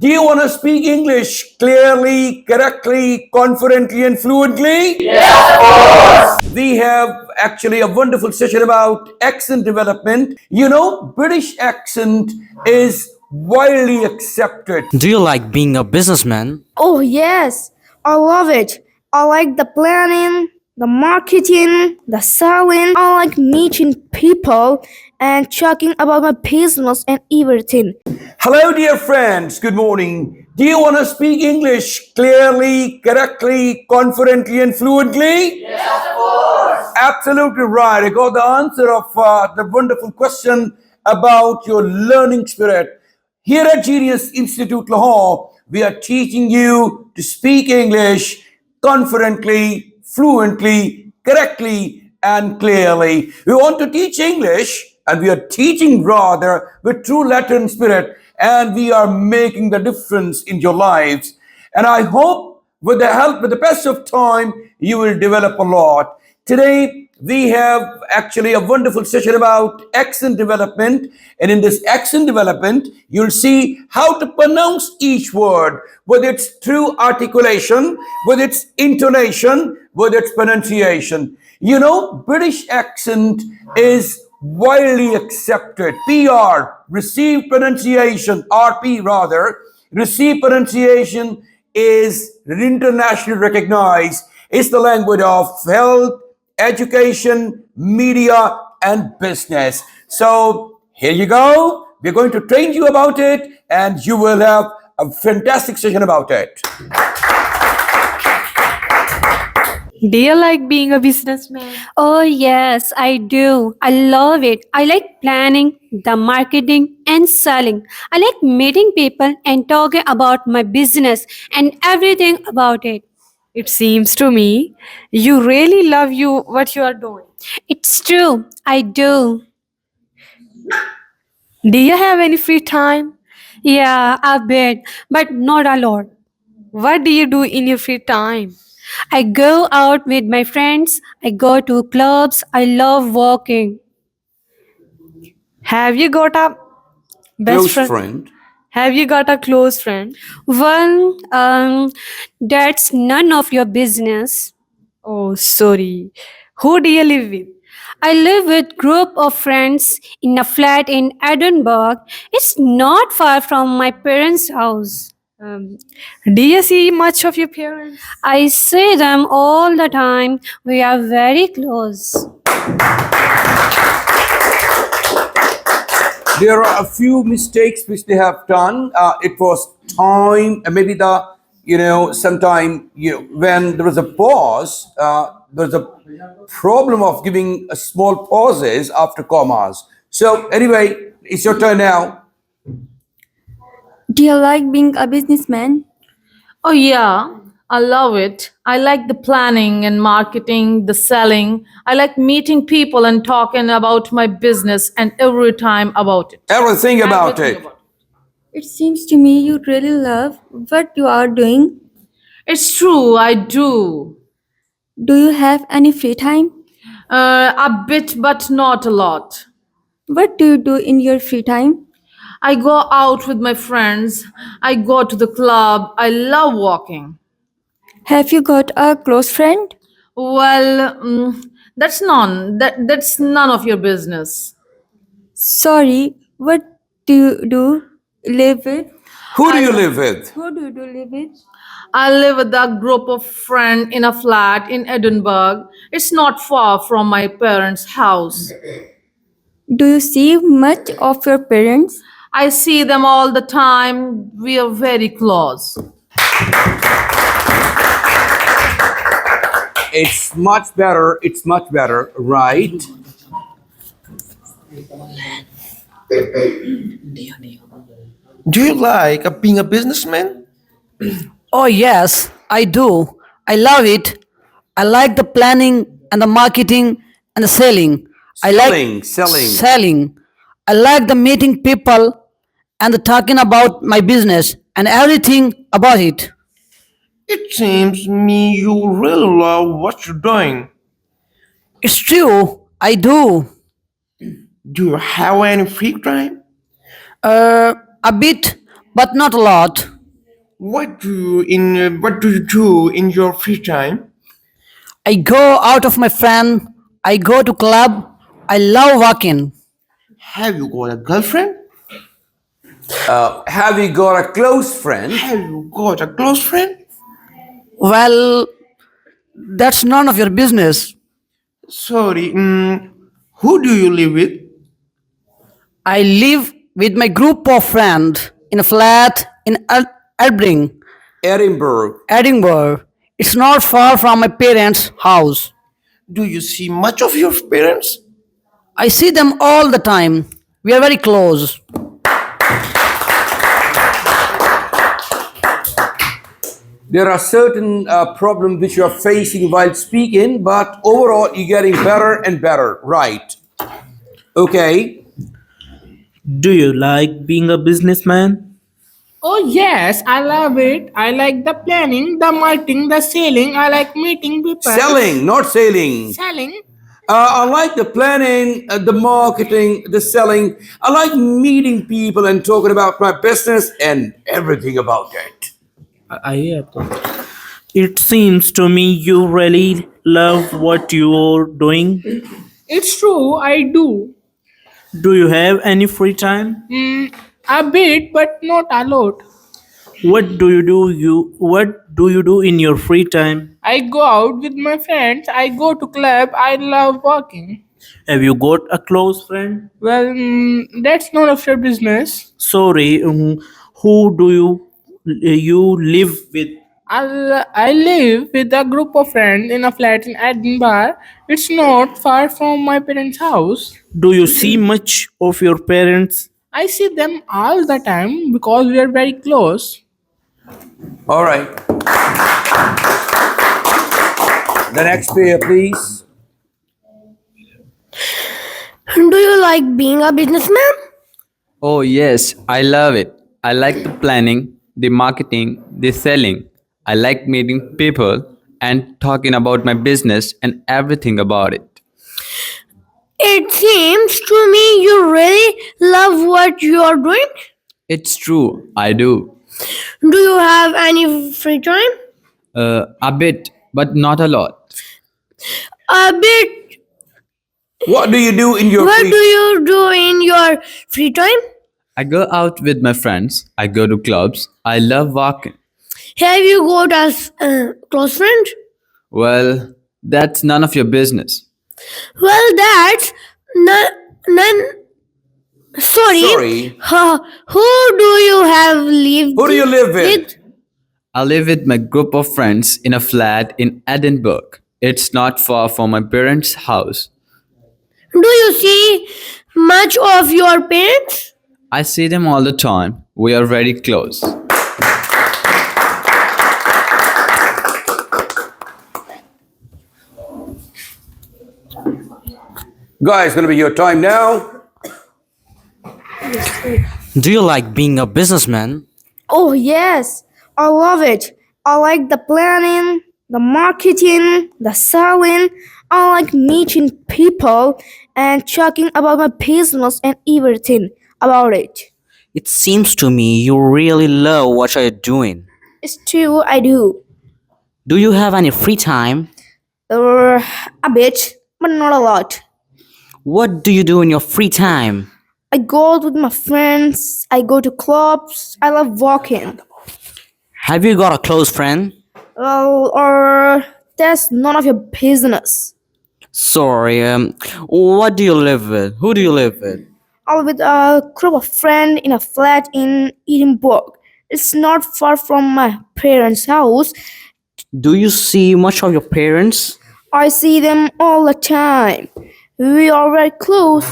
Do you want to speak English clearly, correctly, confidently, and fluently? Yes. We have actually a wonderful session about accent development. You know, British accent is widely accepted. Do you like being a businessman? Oh, yes, I love it. I like the planning, the marketing, the selling. I like meeting people and talking about my business and everything. Hello, dear friends. Good morning. Do you want to speak English clearly, correctly, confidently, and fluently? Yes, of course. Absolutely right. I got the answer of the wonderful question about your learning spirit. Here at Genius Institute Lahore, we are teaching you to speak English confidently, fluently, correctly, and clearly. We want to teach English, and we are teaching rather with true Latin spirit, and we are making the difference in your lives. And I hope with the help, with the passage of time, you will develop a lot. Today, we have actually a wonderful session about accent development. And in this accent development, you'll see how to pronounce each word, whether it's true articulation, whether it's intonation, whether it's pronunciation. You know, British accent is widely accepted. PR, received pronunciation, RP rather, received pronunciation is internationally recognized. It's the language of health, education, media, and business. So here you go. We're going to train you about it, and you will have a fantastic session about it. Do you like being a businessman? Oh, yes, I do. I love it. I like planning, the marketing, and selling. I like meeting people and talking about my business and everything about it. It seems to me you really love what you are doing. It's true, I do. Do you have any free time? Yeah, a bit, but not a lot. What do you do in your free time? I go out with my friends, I go to clubs, I love walking. Have you got a best Close friend? friend. Have you got a close friend? Well, that's none of your business. Oh, sorry. Who do you live with? I live with group of friends in a flat in Edinburgh. It's not far from my parents' house. Um, do you see much of your parents? I see them all the time. We are very close. There are a few mistakes which they have done. It was time, maybe sometime, when there was a pause, there was a problem of giving a small pauses after commas. So anyway, it's your turn now. Do you like being a businessman? Oh, yeah, I love it. I like the planning and marketing, the selling. I like meeting people and talking about my business and every time about it. Everything about Everything it. about It seems to me you really love what you are doing. It's true, I do. Do you have any free time? A bit, but not a lot. What do you do in your free time? I go out with my friends. I go to the club. I love walking. Have you got a close friend? Well, that's none of your business. Sorry, what do you do? Live with? Who do you live with? Who do you live with? I live with a group of friends in a flat in Edinburgh. It's not far from my parents' house. Do you see much of your parents? I see them all the time. We are very close. It's much better. It's much better, right? Do you like being a businessman? Oh, yes, I do. I love it. I like the planning and the marketing and the selling. I like Selling. selling. I like the meeting people and the talking about my business and everything about it. It seems me you really love what you're doing. It's true, I do. Do you have any free time? A bit, but not a lot. What do you do in your free time? I go out of my friend. I go to club. I love walking. Have you got a girlfriend? Have you got a close friend? Have you got a close friend? Well, that's none of your business. Sorry, who do you live with? I live with my group of friends in a flat in Edinburgh. Edinburgh. Edinburgh. It's not far from my parents' house. Do you see much of your parents? I see them all the time. We are very close. There are certain problems which you are facing while speaking, but overall you're getting better and better, right? Okay. Do you like being a businessman? Oh, yes, I love it. I like the planning, the marketing, the selling. I like meeting people. Selling, not sailing. Selling. I like the planning, the marketing, the selling. I like meeting people and talking about my business and everything about it. It seems to me you really love what you're doing. It's true, I do. Do you have any free time? A bit, but not a lot. What do you do in your free time? I go out with my friends. I go to club. I love walking. Have you got a close friend? Well, that's none of your business. Sorry, who do you live with? I live with a group of friends in a flat in Edinburgh. It's not far from my parents' house. Do you see much of your parents? I see them all the time because we are very close. All right. The next pair, please. Do you like being a businessman? Oh, yes, I love it. I like the planning, the marketing, the selling. I like meeting people and talking about my business and everything about it. It seems to me you really love what you are doing. It's true, I do. Do you have any free time? A bit, but not a lot. A bit. What do you do in your What free do you do in your free time? I go out with my friends, I go to clubs, I love walking. Have you got a close friend? Well, that's none of your business. Well, that's none. Sorry. Sorry. Who do you have lived? Who do you live with? I live with my group of friends in a flat in Edinburgh. It's not far from my parents' house. Do you see much of your parents? I see them all the time. We are very close. Guys, gonna be your time now. Do you like being a businessman? Oh, yes. I love it. I like the planning, the marketing, the selling. I like meeting people and talking about my business and everything about it. It seems to me you really love what you're doing. It's true, I do. Do you have any free time? A bit, but not a lot. What do you do in your free time? I go out with my friends. I go to clubs. I love walking. Have you got a close friend? Well, or that's none of your business. Sorry, what do you live with? Who do you live with? I live with a group of friends in a flat in Edinburgh. It's not far from my parents' house. Do you see much of your parents? I see them all the time. We are very close.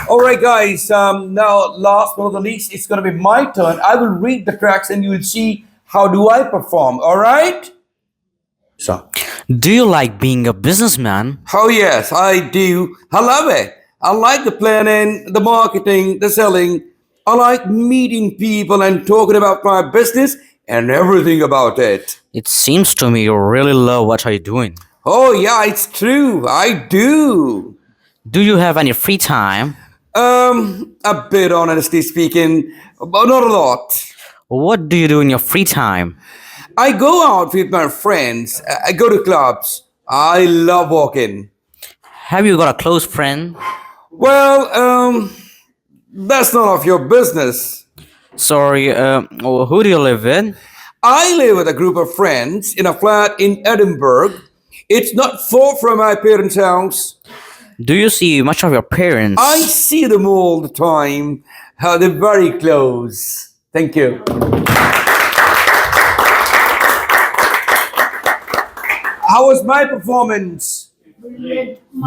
All right, guys. Now, last but not the least, it's gonna be my turn. I will read the tracks, and you will see how do I perform. All right. So, Do you like being a businessman? oh yes, I do. I love it. I like the planning, the marketing, the selling. I like meeting people and talking about my business and everything about it. It seems to me you really love what you're doing. Oh yeah, it's true. I do. Do you have any free time? A bit honestly speaking, but not a lot. What do you do in your free time? I go out with my friends. I go to clubs. I love walking. Have you got a close friend? Well, that's none of your business. Sorry, who do you live with? I live with a group of friends in a flat in Edinburgh. It's not far from my parents' house. Do you see much of your parents? I see them all the time. They're very close. Thank you. How was my performance?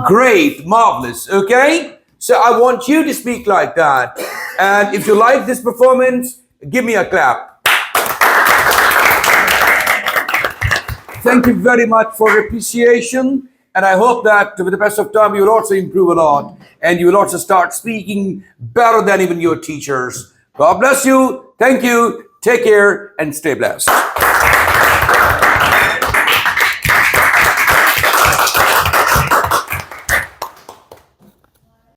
Great, marvelous. Okay? So I want you to speak like that. And if you like this performance, give me a clap. Thank you very much for your appreciation. And I hope that with the best of time, you will also improve a lot. And you will also start speaking better than even your teachers. God bless you. Thank you. Take care and stay blessed.